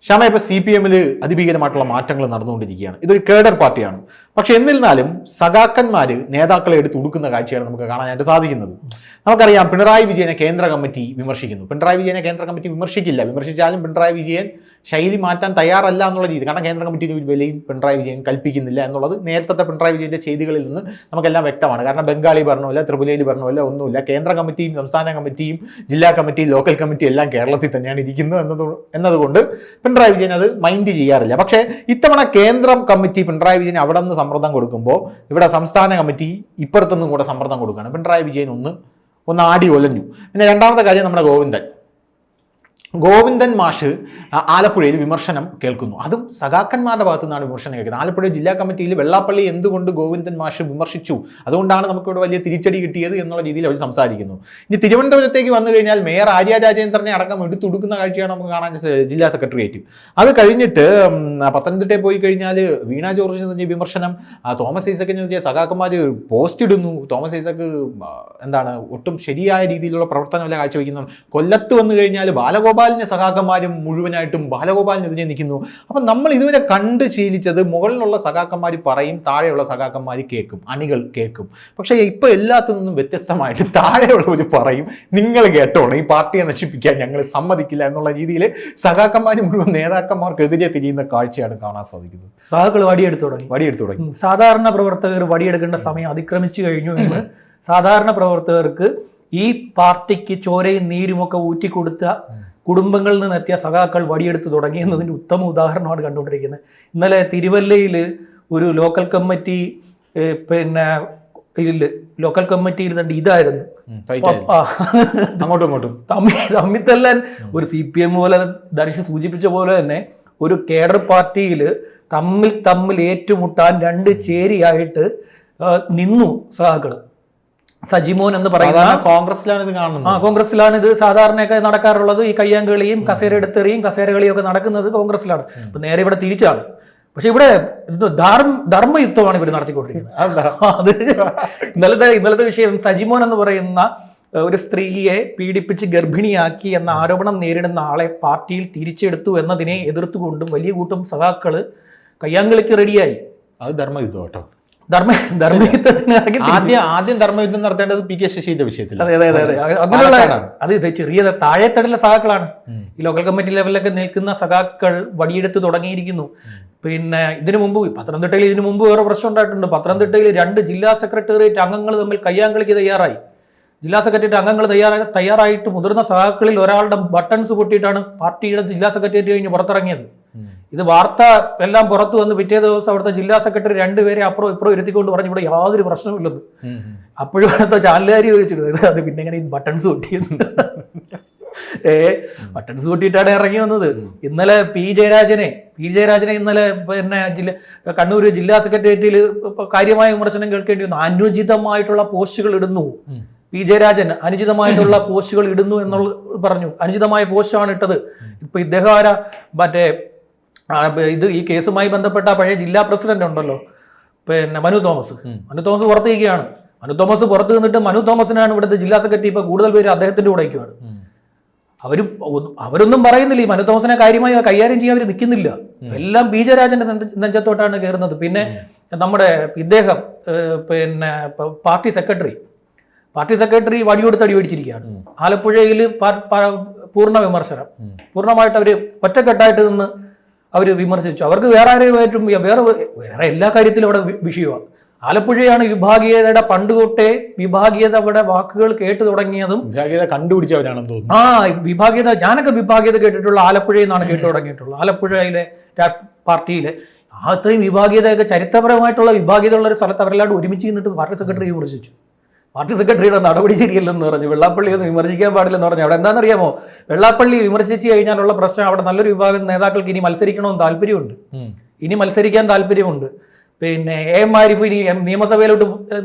ശ്യാമ, ഇപ്പൊ CPM-ൽ അതിഭീകരമായിട്ടുള്ള മാറ്റങ്ങൾ നടന്നുകൊണ്ടിരിക്കുകയാണ്. ഇതൊരു കേഡർ പാർട്ടിയാണ്. പക്ഷെ എന്നിരുന്നാലും സഖാക്കന്മാര് നേതാക്കളെ എടുത്ത് ഉടുക്കുന്ന കാഴ്ചയാണ് നമുക്ക് കാണാനായിട്ട് സാധിക്കുന്നത്. നമുക്കറിയാം, പിണറായി വിജയനെ കേന്ദ്ര കമ്മിറ്റി വിമർശിക്കുന്നു. പിണറായി വിജയനെ കേന്ദ്ര കമ്മിറ്റി വിമർശിക്കില്ല. വിമർശിച്ചാലും പിണറായി വിജയൻ ശൈലി മാറ്റാൻ തയ്യാറല്ല എന്നുള്ള രീതി. കാരണം കേന്ദ്ര കമ്മിറ്റിന് ഒരു വിലയും പിണറായി വിജയൻ കൽപ്പിക്കുന്നില്ല എന്നുള്ളത് നേരത്തെ പിണറായി വിജയന്റെ ചെയ്തികളിൽ നിന്ന് നമുക്കെല്ലാം വ്യക്തമാണ്. കാരണം ബംഗാളി ഭരണമില്ല, ത്രിപുരയിൽ ഭരണമില്ല, ഒന്നുമില്ല. കേന്ദ്ര കമ്മിറ്റിയും സംസ്ഥാന കമ്മിറ്റിയും ജില്ലാ കമ്മിറ്റിയും ലോക്കൽ കമ്മിറ്റിയും എല്ലാം കേരളത്തിൽ തന്നെയാണ് ഇരിക്കുന്നത് എന്നതുകൊണ്ട് പിണറായി വിജയൻ അത് മൈൻഡ് ചെയ്യാറില്ല. പക്ഷേ ഇത്തവണ കേന്ദ്ര കമ്മിറ്റി പിണറായി വിജയൻ അവിടെ നിന്ന് സമ്മർദ്ദം കൊടുക്കുമ്പോൾ ഇവിടെ സംസ്ഥാന കമ്മിറ്റി ഇപ്പുറത്തുനിന്നും കൂടെ സമ്മർദ്ദം കൊടുക്കുകയാണ്. പിണറായി വിജയൻ ഒന്ന് ആടി ഒലഞ്ഞു. പിന്നെ രണ്ടാമത്തെ കാര്യം, നമ്മുടെ ഗോവിന്ദൻ മാഷ് ആലപ്പുഴയിൽ വിമർശനം കേൾക്കുന്നു. അതും സഖാക്കന്മാരുടെ ഭാഗത്തു നിന്നാണ് വിമർശനം കേൾക്കുന്നത്. ആലപ്പുഴ ജില്ലാ കമ്മിറ്റിയിൽ വെള്ളാപ്പള്ളി എന്തുകൊണ്ട് ഗോവിന്ദൻ മാഷ് വിമർശിച്ചു, അതുകൊണ്ടാണ് നമുക്കിവിടെ വലിയ തിരിച്ചടി കിട്ടിയത് എന്നുള്ള രീതിയിൽ അവർ സംസാരിക്കുന്നു. ഇനി തിരുവനന്തപുരത്തേക്ക് വന്നു കഴിഞ്ഞാൽ മേയർ ആര്യ രാജേന്ദ്രനെ അടക്കം എടുത്തുടുക്കുന്ന കാഴ്ചയാണ് നമുക്ക് കാണാൻ ജില്ലാ സെക്രട്ടേറിയറ്റ്. അത് കഴിഞ്ഞിട്ട് പത്തനംതിട്ടയിൽ പോയി കഴിഞ്ഞാൽ വീണ ജോർജിന് വിമർശനം, തോമസ് ഐസക്കിനെതിരെ സഖാക്കന്മാർ പോസ്റ്റ് ഇടുന്നു. തോമസ് ഐസക്ക് ഒട്ടും ശരിയായ രീതിയിലുള്ള പ്രവർത്തനമല്ല കാഴ്ചവെക്കുന്നു. കൊല്ലത്ത് വന്നു കഴിഞ്ഞാൽ ബാലഗോപാലിനെ സഖാക്കന്മാരും മുഴുവനായിട്ടും ബാലഗോപാലിനെതിരെ നിൽക്കുന്നു. അപ്പം നമ്മൾ ഇതുവരെ കണ്ട് ശീലിച്ചത് മുകളിലുള്ള സഖാക്കന്മാർ പറയും, താഴെയുള്ള സഖാക്കന്മാർ കേൾക്കും, അണികൾ കേൾക്കും. പക്ഷേ ഇപ്പോൾ എല്ലാത്തിൽ നിന്നും വ്യത്യസ്തമായിട്ട് താഴെയുള്ളവർ പറയും, നിങ്ങൾ കേട്ടോണം, ഈ പാർട്ടിയെ നശിപ്പിക്കാൻ ഞങ്ങൾ സമ്മതിക്കില്ല എന്നുള്ള രീതിയിൽ സഖാക്കന്മാർ മുഴുവൻ നേതാക്കന്മാർക്കെതിരെ തിരിയുന്ന കാഴ്ചയാണ് കാണാൻ സാധിക്കുന്നത്. സഖാക്കൾ വടിയെടുത്തു തുടങ്ങി. സാധാരണ പ്രവർത്തകർ വടിയെടുക്കേണ്ട സമയം അതിക്രമിച്ചു കഴിഞ്ഞു എന്ന് സാധാരണ പ്രവർത്തകർക്ക് ഈ പാർട്ടിക്ക് ചോരയും നീരുമൊക്കെ ഊറ്റിക്കൊടുത്ത കുടുംബങ്ങളിൽ നിന്നെത്തിയ സഖാക്കൾ വടിയെടുത്ത് തുടങ്ങി എന്നതിൻ്റെ ഉത്തമ ഉദാഹരണമാണ് കണ്ടുകൊണ്ടിരിക്കുന്നത്. ഇന്നലെ തിരുവല്ലയിൽ ഒരു ലോക്കൽ കമ്മിറ്റി ലോക്കൽ കമ്മിറ്റിയിൽ തന്നെ ഇതായിരുന്നു തമ്മിത്തല്ലാൻ. ഒരു CPM പോലെ ധനുഷ് സൂചിപ്പിച്ച പോലെ തന്നെ ഒരു കേഡർ പാർട്ടിയിൽ തമ്മിൽ ഏറ്റുമുട്ടാൻ രണ്ട് ചേരിയായിട്ട് നിന്നു സഖാക്കൾ. സജിമോൻ എന്ന് പറയുന്ന കോൺഗ്രസിലാണ് ഇത് സാധാരണയൊക്കെ നടക്കാറുള്ളത്. ഈ കയ്യാങ്കളിയും കസേര എടുത്തെറിയും കസേരകളിയും ഒക്കെ നടക്കുന്നത് കോൺഗ്രസിലാണ്. ഇപ്പൊ നേരെ ഇവിടെ തിരിച്ചാണ്. പക്ഷെ ഇവിടെ ധർമ്മയുദ്ധമാണ് ഇവർ നടത്തിക്കൊണ്ടിരിക്കുന്നത്. അത് ഇന്നലത്തെ വിഷയം, സജിമോൻ എന്ന് പറയുന്ന ഒരു സ്ത്രീയെ പീഡിപ്പിച്ച് ഗർഭിണിയാക്കി എന്ന ആരോപണം നേരിടുന്ന ആളെ പാർട്ടിയിൽ തിരിച്ചെടുത്തു എന്നതിനെ എതിർത്തുകൊണ്ടും വലിയ കൂട്ടം സഖാക്കള് കയ്യാങ്കളിക്ക് റെഡിയായി. അത് ധർമ്മയുദ്ധം കേട്ടോ. ആദ്യം ധർമ്മയുദ്ധം നടത്തേണ്ടത് PK ശശിയുടെ വിഷയത്തിൽ. അങ്ങനെയുള്ള അത് ചെറിയ താഴെത്തടിലെ സഖാക്കളാണ്. ഈ ലോക്കൽ കമ്മിറ്റി ലെവലിലൊക്കെ നിൽക്കുന്ന സഖാക്കൾ വടിയെടുത്ത് തുടങ്ങിയിരിക്കുന്നു. പിന്നെ ഇതിനു മുമ്പ് വേറെ പ്രശ്നം ഉണ്ടായിട്ടുണ്ട്. പത്തനംതിട്ടയിൽ 2 ജില്ലാ സെക്രട്ടേറിയറ്റ് അംഗങ്ങൾ തമ്മിൽ കയ്യാങ്കളിക്ക് തയ്യാറായി. ജില്ലാ സെക്രട്ടേറിയറ്റ് അംഗങ്ങൾ തയ്യാറായിട്ട് മുതിർന്ന സഖാക്കളിൽ ഒരാളുടെ ബട്ടൺസ് പൊട്ടിയിട്ടാണ് പാർട്ടിയുടെ ജില്ലാ സെക്രട്ടേറിയറ്റ് കഴിഞ്ഞ് പുറത്തിറങ്ങിയത്. ഇത് വാർത്ത എല്ലാം പുറത്തു വന്ന് പിറ്റേ ദിവസം അവിടുത്തെ ജില്ലാ സെക്രട്ടറി 2 പേരെ അപ്പുറം ഇപ്പുറം ഇരുത്തിക്കൊണ്ട് പറഞ്ഞു ഇവിടെ യാതൊരു പ്രശ്നമില്ലെന്ന്. അപ്പോഴും അടുത്ത ചാനലുകാർ ചോദിച്ചിരുന്നത് അത് പിന്നെ എങ്ങനെ ഈ ബട്ടൺസ് പൊട്ടിയെന്ന്. ബട്ടൺസ് പൊട്ടിയിട്ടാണ് ഇറങ്ങി വന്നത്. ഇന്നലെ പി ജയരാജനെ ഇന്നലെ കണ്ണൂർ ജില്ലാ സെക്രട്ടേറിയറ്റിൽ കാര്യമായ വിമർശനം കേൾക്കേണ്ടി വന്നു. അനുചിതമായിട്ടുള്ള പോസ്റ്റുകൾ ഇടുന്നു. പി ജയരാജൻ അനുചിതമായിട്ടുള്ള പോസ്റ്റുകൾ ഇടുന്നു എന്നുള്ള പറഞ്ഞു. അനുചിതമായ പോസ്റ്റാണ് ഇട്ടത്. ഇപ്പൊ ഇദ്ദേഹം ഈ കേസുമായി ബന്ധപ്പെട്ട പഴയ ജില്ലാ പ്രസിഡന്റ് ഉണ്ടല്ലോ, മനു തോമസ് പുറത്തേക്കാണ്. മനു തോമസ് പുറത്ത് നിന്നിട്ട് മനു തോമസിനാണ് ഇവിടുത്തെ ജില്ലാ സെക്രട്ടറി ഇപ്പൊ കൂടുതൽ പേര് അദ്ദേഹത്തിന്റെ കൂടെയൊക്കെയാണ്. അവരൊന്നും പറയുന്നില്ല. ഈ മനു തോമസിനെ കാര്യമായി കൈകാര്യം ചെയ്യാൻ അവർ നിൽക്കുന്നില്ല. എല്ലാം പി ജയരാജന്റെ നെഞ്ചത്തോട്ടാണ് കയറുന്നത്. പിന്നെ നമ്മുടെ ഇദ്ദേഹം പാർട്ടി സെക്രട്ടറി വടിയോടുത്ത് അടി മേടിച്ചിരിക്കുകയാണ്. ആലപ്പുഴയിൽ പൂർണ്ണ വിമർശനം. പൂർണ്ണമായിട്ട് അവർ ഒറ്റക്കെട്ടായിട്ട് നിന്ന് അവർ വിമർശിച്ചു. അവർക്ക് വേറെ ആരെയുമായിട്ടും വേറെ എല്ലാ കാര്യത്തിലും അവിടെ വിഷയമാണ്. ആലപ്പുഴയാണ് വിഭാഗീയതയുടെ പണ്ടുതൊട്ടേ വിഭാഗീയതയുടെ വാക്കുകൾ കേട്ടു തുടങ്ങിയതും കണ്ടുപിടിച്ചവരാണെന്ന് തോന്നുന്നു. വിഭാഗീയത ഞാനൊക്കെ വിഭാഗീയത കേട്ടിട്ടുള്ള ആലപ്പുഴയിൽ നിന്നാണ് കേട്ടു തുടങ്ങിയിട്ടുള്ളത്. ആലപ്പുഴയിലെ പാർട്ടിയിലെ അത്രയും വിഭാഗീയതയൊക്കെ ചരിത്രപരമായിട്ടുള്ള വിഭാഗീയത ഉള്ള ഒരു സ്ഥലത്ത് അവരെല്ലാം ഒരുമിച്ച് നിന്നിട്ട് പാർട്ടി സെക്രട്ടറി വിമർശിച്ചു. പാർട്ടി സെക്രട്ടറിയുടെ നടപടി ശരിയല്ലെന്ന് പറഞ്ഞു. വെള്ളാപ്പള്ളി ഒന്നും വിമർശിക്കാൻ പാടില്ലെന്ന് പറഞ്ഞു. അവിടെ എന്താണെന്നറിയാമോ, വെള്ളാപ്പള്ളി വിമർശിച്ച് കഴിഞ്ഞാലുള്ള പ്രശ്നം അവിടെ നല്ലൊരു വിഭാഗം നേതാക്കൾക്ക് ഇനി മത്സരിക്കണമെന്ന് താല്പര്യമുണ്ട്. മത്സരിക്കാൻ താല്പര്യമുണ്ട്. പിന്നെ എം ആരിഫ് ഇനി നിയമസഭയിലോട്ട്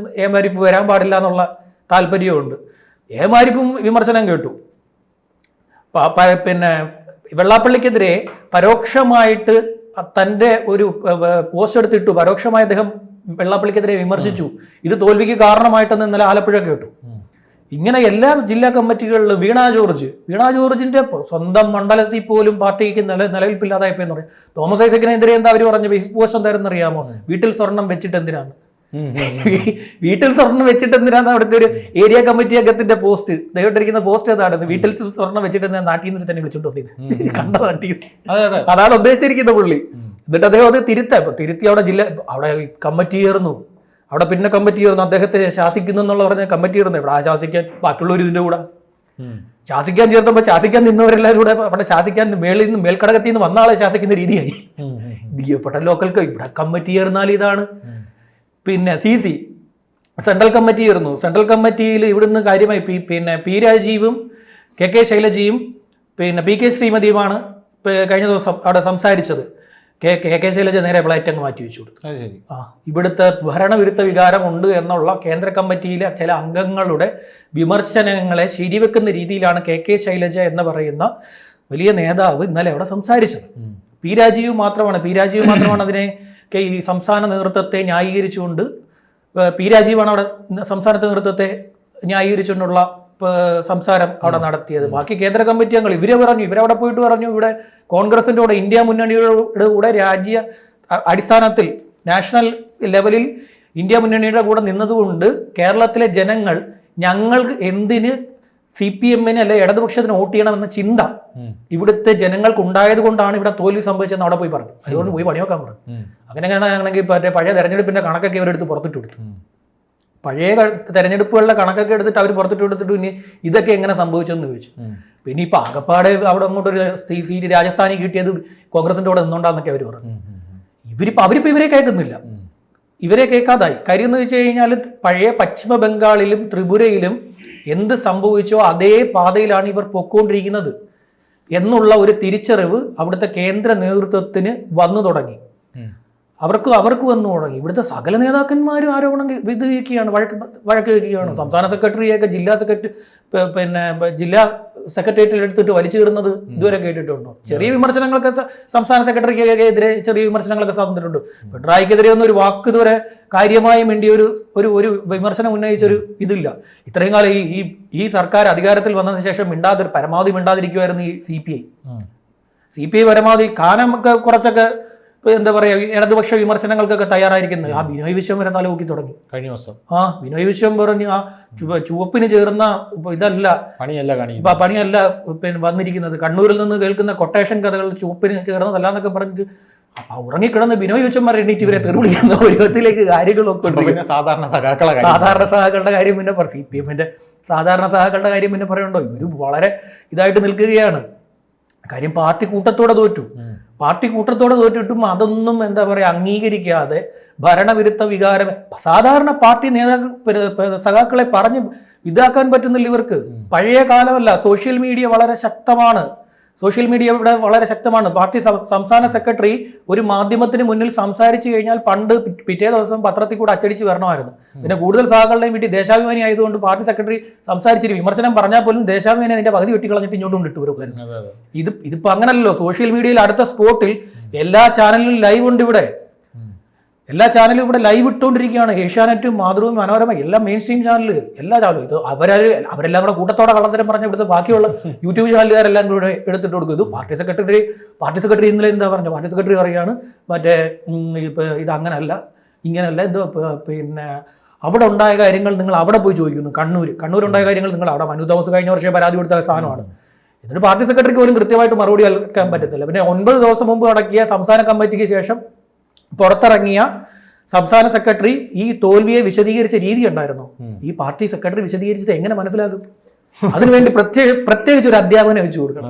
ആരിഫ് വരാൻ പാടില്ല എന്നുള്ള താല്പര്യമുണ്ട്. ആരിഫും വിമർശനം കേട്ടു. പിന്നെ വെള്ളാപ്പള്ളിക്കെതിരെ പരോക്ഷമായിട്ട് തൻ്റെ ഒരു പോസ്റ്റ് എടുത്തിട്ടു. പരോക്ഷമായി അദ്ദേഹം വെള്ളാപ്പള്ളിക്കെതിരെ വിമർശിച്ചു. ഇത് തോൽവിക്ക് കാരണമായിട്ടെന്ന് ഇന്നലെ ആലപ്പുഴ കേട്ടു. ഇങ്ങനെ എല്ലാ ജില്ലാ കമ്മിറ്റികളിലും വീണ ജോർജിന്റെ സ്വന്തം മണ്ഡലത്തിൽ പോലും പാർട്ടിക്ക് നിലനിൽപ്പില്ലാതായപ്പോന്ന് പറയും. തോമസ് ഐസക്കിനെതിരെ എന്താ അവർ പറഞ്ഞ പോസ്റ്റ് എന്തായിരുന്നു അറിയാമോ? വീട്ടിൽ സ്വർണം വെച്ചിട്ട് എന്തിനാണ്, വീട്ടിൽ സ്വർണം വെച്ചിട്ട് എന്തിനാണ് അവിടുത്തെ ഒരു ഏരിയ കമ്മിറ്റി അംഗത്തിന്റെ പോസ്റ്റ് ദയവിട്ടിരിക്കുന്ന പോസ്റ്റ് ഏതാണെന്ന്, വീട്ടിൽ സ്വർണം വെച്ചിട്ട് നാട്ടിൽ നിന്ന് തന്നെ വിളിച്ചോണ്ട് വന്നത് കണ്ട നാട്ടിൽ. അതാണ് ഉദ്ദേശിച്ചിരിക്കുന്ന പുള്ളി. എന്നിട്ട് അദ്ദേഹം അത് തിരുത്തി അവിടെ കമ്മിറ്റി ചേർന്നു. അവിടെ പിന്നെ കമ്മിറ്റി ചേർന്നു, അദ്ദേഹത്തെ ശാസിക്കുന്നു എന്നുള്ള പറഞ്ഞ കമ്മിറ്റി ചേർന്നു. ഇവിടെ ശാസിക്കാൻ ബാക്കിയുള്ളവർ ഇതിന്റെ കൂടെ ശാസിക്കാൻ ചേർത്തപ്പോൾ ശാസിക്കാൻ നിന്നവരെല്ലാവരും കൂടെ അവിടെ ശാസിക്കാൻ മേളിൽ നിന്ന് മേൽക്കടകത്തിൽ നിന്ന് വന്ന ആളെ ശാസിക്കുന്ന രീതിയായി. ഇവിടെ ലോക്കൽക്ക് ഇവിടെ കമ്മിറ്റി ചേർന്നാൽ ഇതാണ്. പിന്നെ CC സെൻട്രൽ കമ്മിറ്റി ചേർന്നു. സെൻട്രൽ കമ്മിറ്റിയിൽ ഇവിടുന്ന് കാര്യമായി പിന്നെ പി രാജീവും KK ശൈലജയും പിന്നെ PK ശ്രീമതിയുമാണ് കഴിഞ്ഞ ദിവസം അവിടെ സംസാരിച്ചത്. KK ശൈലജ നേരെ ഫ്ലൈറ്റ് അങ്ങ് മാറ്റി വെച്ചു കൊടുത്തു. ഇവിടുത്തെ ഭരണവിരുദ്ധ വികാരം ഉണ്ട് എന്നുള്ള കേന്ദ്ര കമ്മിറ്റിയിലെ ചില അംഗങ്ങളുടെ വിമർശനങ്ങളെ ശരിവെക്കുന്ന രീതിയിലാണ് KK ശൈലജ എന്ന് പറയുന്ന വലിയ നേതാവ് ഇന്നലെ അവിടെ സംസാരിച്ചത്. പി രാജീവ് മാത്രമാണ് അതിനെ ഈ സംസ്ഥാന നേതൃത്വത്തെ ന്യായീകരിച്ചുകൊണ്ട് പി രാജീവാണ് അവിടെ സംസ്ഥാന നേതൃത്വത്തെ ന്യായീകരിച്ചുകൊണ്ടുള്ള സംസാരം അവിടെ നടത്തിയത്. ബാക്കി കേന്ദ്ര കമ്മിറ്റി അംഗങ്ങൾ ഇവരവിടെ പോയിട്ട് പറഞ്ഞു ഇവിടെ കോൺഗ്രസിന്റെ കൂടെ ഇന്ത്യ മുന്നണിയുടെ കൂടെ രാജ്യ അടിസ്ഥാനത്തിൽ നാഷണൽ ലെവലിൽ ഇന്ത്യ മുന്നണിയുടെ കൂടെ നിന്നതുകൊണ്ട് കേരളത്തിലെ ജനങ്ങൾ ഞങ്ങൾക്ക് എന്തിന് CPM അല്ലെ ഇടതുപക്ഷത്തിന് വോട്ട് ചെയ്യണമെന്ന ചിന്ത ഇവിടുത്തെ ജനങ്ങൾക്ക് ഉണ്ടായത് കൊണ്ടാണ് ഇവിടെ തോൽവി സംഭവിച്ചതെന്ന് അവിടെ പോയി പറഞ്ഞു. അതുകൊണ്ട് പോയി പണിയൊക്കാൻ പറഞ്ഞു. അങ്ങനെയാണെങ്കിൽ പഴയ തെരഞ്ഞെടുപ്പിന്റെ കണക്കൊക്കെ ഇവരെടുത്ത് പുറത്തിട്ട് കൊടുത്തു. പഴയ തെരഞ്ഞെടുപ്പുകളുടെ കണക്കൊക്കെ എടുത്തിട്ട് അവർ പുറത്തിട്ട് കൊടുത്തിട്ട് ഇനി ഇതൊക്കെ എങ്ങനെ സംഭവിച്ചെന്ന് ചോദിച്ചു. പിന്നെ ഇപ്പൊ ആകപ്പാടെ അവിടെ അങ്ങോട്ടൊരു സീറ്റ് രാജസ്ഥാനിൽ കിട്ടിയത് കോൺഗ്രസിന്റെ കൂടെ നിന്നുകൊണ്ടാന്നൊക്കെ അവർ പറഞ്ഞു. അവരിപ്പോ ഇവരെ കേൾക്കുന്നില്ല, ഇവരെ കേൾക്കാതായി. കാര്യം എന്ന് വെച്ച് കഴിഞ്ഞാൽ പഴയ പശ്ചിമ ബംഗാളിലും ത്രിപുരയിലും എന്ത് സംഭവിച്ചോ അതേ പാതയിലാണ് ഇവർ പൊക്കോണ്ടിരിക്കുന്നത് എന്നുള്ള ഒരു തിരിച്ചറിവ് അവിടുത്തെ കേന്ദ്ര നേതൃത്വത്തിന് വന്നു തുടങ്ങി. അവർക്ക് വന്നു തുടങ്ങി. ഇവിടുത്തെ സകല നേതാക്കന്മാരും ആരോപണം ഇത് കേൾക്കുകയാണ്, വഴക്ക് കേൾക്കുകയാണ്. സംസ്ഥാന സെക്രട്ടറിയൊക്കെ ജില്ലാ സെക്രട്ടേറിയറ്റിൽ എടുത്തിട്ട് വലിച്ചു കയറുന്നത് ഇതുവരെ കേട്ടിട്ടുണ്ടോ? ചെറിയ വിമർശനങ്ങളൊക്കെ സംസ്ഥാന സെക്രട്ടറിക്കെതിരെ ചെറിയ വിമർശനങ്ങളൊക്കെ സാധിച്ചിട്ടുണ്ട്. പിണറായിക്കെതിരെ ഒന്നും ഒരു വാക്ക് ഇതുവരെ കാര്യമായി വേണ്ടി ഒരു വിമർശനം ഉന്നയിച്ചൊരു ഇതില്ല. ഇത്രയും കാലം ഈ സർക്കാർ അധികാരത്തിൽ വന്നതിന് ശേഷം പരമാവധി മിണ്ടാതിരിക്കുമായിരുന്നു ഈ CPI പരമാവധി കാനമൊക്കെ കുറച്ചൊക്കെ എന്താ പറയാ ഇടതുപക്ഷ വിമർശനങ്ങൾക്കൊക്കെ തയ്യാറായിരിക്കുന്നത്. ബിനോയ് വിശ്വം വരെ തലമുക്കി തുടങ്ങി കഴിഞ്ഞ ദിവസം. ബിനോയ് വിശ്വം പറഞ്ഞു ചുവപ്പിന് ചേർന്ന ഇതല്ല പണിയല്ല പിന്നെ വന്നിരിക്കുന്നത്, കണ്ണൂരിൽ നിന്ന് കേൾക്കുന്ന കൊട്ടേഷൻ കഥകൾ ചുവപ്പിന് ചേർന്നതല്ല എന്നൊക്കെ പറഞ്ഞിട്ട് ഉറങ്ങിക്കിടന്ന് ബിനോയ് വിശ്വം എണീറ്റ് ഇവരെ തെരുവിളിക്കുന്ന ഒരു വിധത്തിലേക്ക് കാര്യങ്ങളൊക്കെ സാധാരണ സഹാക്കളുടെ കാര്യം പിന്നെ CPMന്റെ സാധാരണ സഹാക്കളുടെ കാര്യം പിന്നെ പറയണ്ടോ? ഇവര് വളരെ ഇതായിട്ട് നിൽക്കുകയാണ്. കാര്യം പാർട്ടി കൂട്ടത്തോടെ തോറ്റിട്ടും അതൊന്നും എന്താ പറയുക അംഗീകരിക്കാതെ ഭരണവിരുദ്ധ വികാരം സാധാരണ പാർട്ടി സഖാക്കളെ പറഞ്ഞ് ഇതാക്കാൻ പറ്റുന്നില്ല ഇവർക്ക്. പഴയ കാലമല്ല, സോഷ്യൽ മീഡിയ വളരെ ശക്തമാണ്. ഇവിടെ വളരെ ശക്തമാണ്. പാർട്ടി സംസ്ഥാന സെക്രട്ടറി ഒരു മാധ്യമത്തിന് മുന്നിൽ സംസാരിച്ചു കഴിഞ്ഞാൽ പണ്ട് പിറ്റേ ദിവസം പത്രത്തിൽ കൂടെ അച്ചടിച്ച് വരണമായിരുന്നു. പിന്നെ കൂടുതൽ സഹാക്കളുടെയും വീട്ടിൽ ദേശാഭിമാനി ആയതുകൊണ്ട് പാർട്ടി സെക്രട്ടറി സംസാരിച്ചിട്ട് വിമർശനം പറഞ്ഞാൽ പോലും ദേശാഭിമാനി അതിന്റെ പകുതി വെട്ടിക്കളഞ്ഞിട്ട് ഇങ്ങോട്ടും കൊണ്ടിട്ട് ഇതിപ്പോ അങ്ങനല്ലോ. സോഷ്യൽ മീഡിയയിൽ അടുത്ത സ്പോട്ടിൽ എല്ലാ ചാനലിലും ലൈവ് ഉണ്ട്. എല്ലാ ചാനലും ഇവിടെ ലൈവ് ഇട്ടുകൊണ്ടിരിക്കുകയാണ്. ഏഷ്യാനെറ്റും മാതൃഭൂമി മനോരമ എല്ലാം മെയിൻ സ്ട്രീം ചാനല് എല്ലാ ചാനലും. ഇത് അവരെല്ലാം കൂടെ കൂട്ടത്തോടെ കള്ളത്തരം പറഞ്ഞ ഇവിടുത്തെ ബാക്കിയുള്ള യൂട്യൂബ് ചാനലുകാരെല്ലാം കൂടെ എടുത്തിട്ട് കൊടുക്കും. ഇത് പാർട്ടി സെക്രട്ടറി ഇന്നലെ എന്താ പറഞ്ഞ പാർട്ടി സെക്രട്ടറി പറയാണ് മറ്റേ ഇത് അങ്ങനല്ല ഇങ്ങനല്ല എന്തോ പിന്നെ അവിടെ ഉണ്ടായ കാര്യങ്ങൾ നിങ്ങൾ അവിടെ പോയി ചോദിക്കുന്നു. കണ്ണൂരുണ്ടായ കാര്യങ്ങൾ നിങ്ങൾ അവിടെ മനു തോമസ് കഴിഞ്ഞ വർഷം പരാതി കൊടുത്ത സാധനമാണ്. എന്നിട്ട് പാർട്ടി സെക്രട്ടറിക്ക് പോലും കൃത്യമായിട്ട് മറുപടി നൽകാൻ പറ്റത്തില്ല. പിന്നെ 9 ദിവസം മുമ്പ് അടക്കിയ സംസ്ഥാന കമ്മിറ്റിക്ക് ശേഷം പുറത്തിറങ്ങിയ സംസ്ഥാന സെക്രട്ടറി ഈ തോൽവിയെ വിശദീകരിച്ച രീതി ഉണ്ടായിരുന്നു. ഈ പാർട്ടി സെക്രട്ടറി വിശദീകരിച്ചത് എങ്ങനെ മനസ്സിലാകും? അതിനുവേണ്ടി പ്രത്യേകിച്ച് ഒരു അധ്യാപകനെ വെച്ച് കൊടുക്കണം.